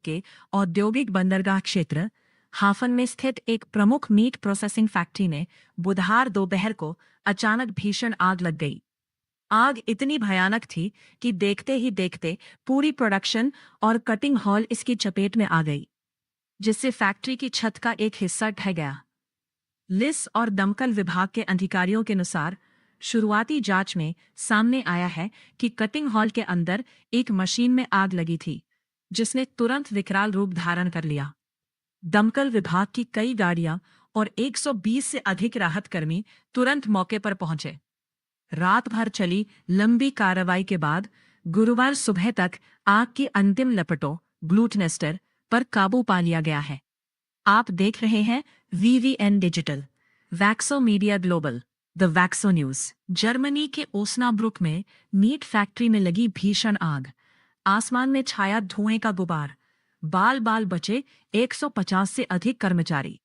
के औद्योगिक बंदरगाह क्षेत्र हाफन में स्थित एक प्रमुख मीट प्रोसेसिंग फैक्ट्री में बुधवार दोपहर को अचानक भीषण आग लग गई। आग इतनी भयानक थी कि देखते ही देखते पूरी प्रोडक्शन और कटिंग हॉल इसकी चपेट में आ गई, जिससे फैक्ट्री की छत का एक हिस्सा ढह गया। पुलिस और दमकल विभाग के अधिकारियों के अनुसार शुरुआती जांच में सामने आया है कि कटिंग हॉल के अंदर एक मशीन में आग लगी थी, जिसने तुरंत विकराल रूप धारण कर लिया। दमकल विभाग की कई गाड़ियां और 120 से अधिक राहत कर्मी तुरंत मौके पर पहुंचे। रात भर चली लंबी कार्रवाई के बाद गुरुवार सुबह तक आग की अंतिम लपटों ग्लूटनेस्टर पर काबू पा लिया गया है। आप देख रहे हैं VVN digital, Vaxo media global, the Vaxo news. Germany के ओस्नाब्रुक में मीट फैक्ट्री में लगी भीषण आग। आसमान में छाया धुएं का गुबार, बाल बाल बचे 150 से अधिक कर्मचारी।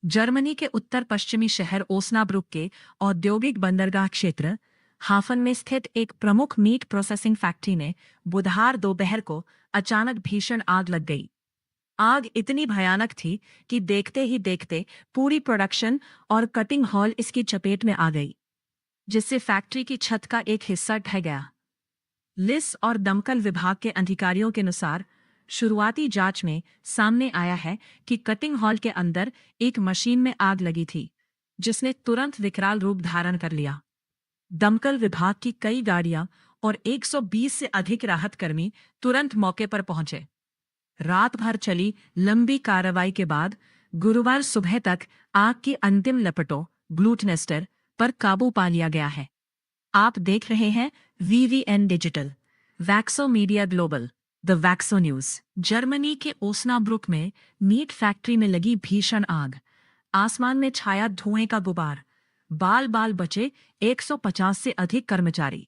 जर्मनी के उत्तर पश्चिमी शहर ओस्नाब्रुक के औद्योगिक बंदरगाह क्षेत्र हाफन में स्थित एक प्रमुख मीट प्रोसेसिंग फैक्ट्री में बुधवार दोपहर को अचानक भीषण आग लग गई। आग इतनी भयानक थी कि देखते ही देखते पूरी प्रोडक्शन और कटिंग हॉल इसकी चपेट में आ गई, जिससे फैक्ट्री की छत का एक हिस्सा ढह गया। पुलिस और दमकल विभाग के अधिकारियों के अनुसार शुरुआती जांच में सामने आया है कि कटिंग हॉल के अंदर एक मशीन में आग लगी थी, जिसने तुरंत विकराल रूप धारण कर लिया। दमकल विभाग की कई गाड़ियां और 120 से अधिक राहत कर्मी तुरंत मौके पर पहुंचे। रात भर चली लंबी कार्रवाई के बाद गुरुवार सुबह तक आग की अंतिम लपटों ग्लूटनेस्टर पर काबू पा लिया गया है। आप देख रहे हैं VVN digital, Vaxo media global, the Vaxo news. Germany के ओस्नाब्रुक में मीट फैक्ट्री में लगी भीषण आग। आसमान में छाया धुएं का गुबार, बाल बाल बचे 150 से अधिक कर्मचारी।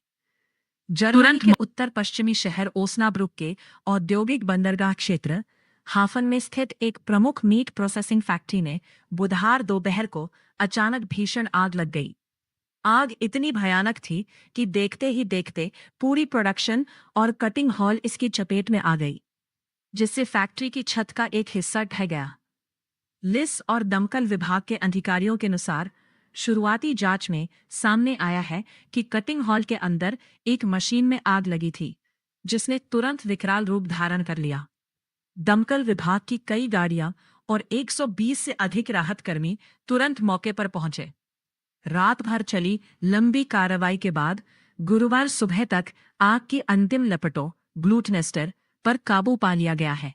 जर्मनी के उत्तर पश्चिमी शहर ओस्नाब्रुक के औद्योगिक बंदरगाह क्षेत्र हाफन में स्थित एक प्रमुख मीट प्रोसेसिंग फैक्ट्री में बुधवार दोपहर को अचानक भीषण आग लग गई। आग इतनी भयानक थी कि देखते ही देखते पूरी प्रोडक्शन और कटिंग हॉल इसकी चपेट में आ गई, जिससे फैक्ट्री की छत का एक हिस्सा ढह गया। पुलिस और दमकल विभाग के अधिकारियों के अनुसार शुरुआती जांच में सामने आया है कि कटिंग हॉल के अंदर एक मशीन में आग लगी थी, जिसने तुरंत विकराल रूप धारण कर लिया। दमकल विभाग की कई गाड़ियां और 120 से अधिक राहत कर्मी तुरंत मौके पर पहुंचे। रात भर चली लंबी कार्रवाई के बाद गुरुवार सुबह तक आग की अंतिम लपटों ग्लूटनेस्टर पर काबू पा लिया गया है।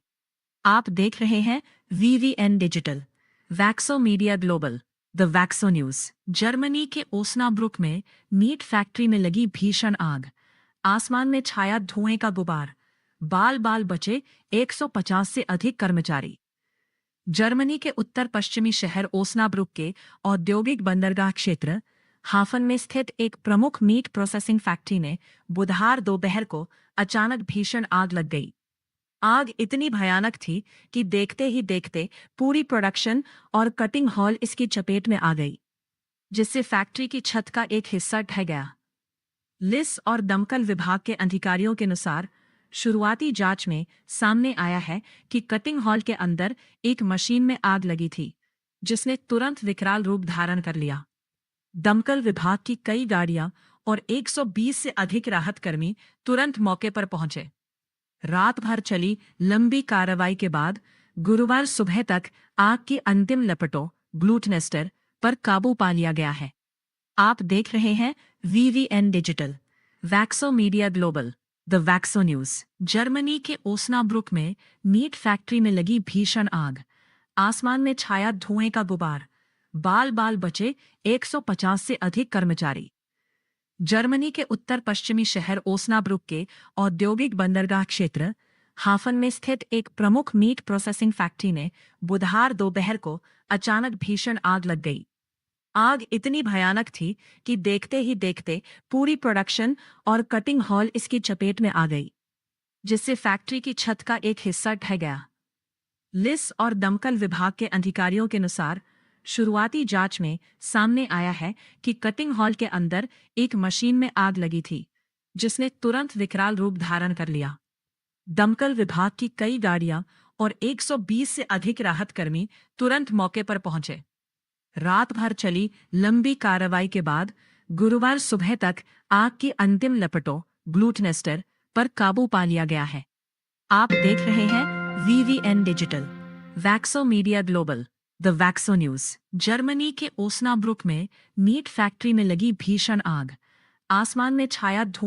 आप देख रहे हैं VVN digital, Vaxo media global, the Vaxo news. Germany के ओस्नाब्रुक में मीट फैक्ट्री में लगी भीषण आग। आसमान में छाया धुएं का गुबार, बाल बाल बचे 150 से अधिक कर्मचारी। जर्मनी के उत्तर पश्चिमी शहर ओस्नाब्रुक के औद्योगिक बंदरगाह क्षेत्र हाफन में स्थित एक प्रमुख मीट प्रोसेसिंग फैक्ट्री में बुधवार दोपहर को अचानक भीषण आग लग गई। आग इतनी भयानक थी कि देखते ही देखते पूरी प्रोडक्शन और कटिंग हॉल इसकी चपेट में आ गई, जिससे फैक्ट्री की छत का एक हिस्सा ढह गया। पुलिस और दमकल विभाग के अधिकारियों के अनुसार शुरुआती जांच में सामने आया है कि कटिंग हॉल के अंदर एक मशीन में आग लगी थी, जिसने तुरंत विकराल रूप धारण कर लिया। दमकल विभाग की कई गाड़ियां और 120 से अधिक राहत कर्मी तुरंत मौके पर पहुंचे। रात भर चली लंबी कार्रवाई के बाद गुरुवार सुबह तक आग की अंतिम लपटों ग्लूटनेस्टर पर काबू पा लिया गया है। आप देख रहे हैं VVN digital, Vaxo media global, the Vaxo news. Germany के ओस्नाब्रुक में मीट फैक्ट्री में लगी भीषण आग। आसमान में छाया धुएं का गुबार, बाल बाल बचे 150 से अधिक कर्मचारी। जर्मनी के उत्तर पश्चिमी शहर ओस्नाब्रुक के औद्योगिक बंदरगाह क्षेत्र हाफन में स्थित एक प्रमुख मीट प्रोसेसिंग फैक्ट्री में बुधवार दोपहर को अचानक भीषण आग लग गई। आग इतनी भयानक थी कि देखते ही देखते पूरी प्रोडक्शन और कटिंग हॉल इसकी चपेट में आ गई, जिससे फैक्ट्री की छत का एक हिस्सा ढह गया। पुलिस और दमकल विभाग के अधिकारियों के अनुसार शुरुआती जांच में सामने आया है कि कटिंग हॉल के अंदर एक मशीन में आग लगी थी, जिसने तुरंत विकराल रूप धारण कर लिया। दमकल विभाग की कई गाड़ियां और 120 से अधिक राहत कर्मी तुरंत मौके पर पहुंचे। रात भर चली लंबी कार्रवाई के बाद गुरुवार सुबह तक आग की अंतिम लपटों ग्लूटनेस्टर पर काबू पा लिया गया है। आप देख रहे हैं VVN digital Vaxo media global the Vaxo news. Germany के ओस्नाब्रुक में मीट फैक्ट्री में लगी भीषण आग। आसमान में छाया धुआं।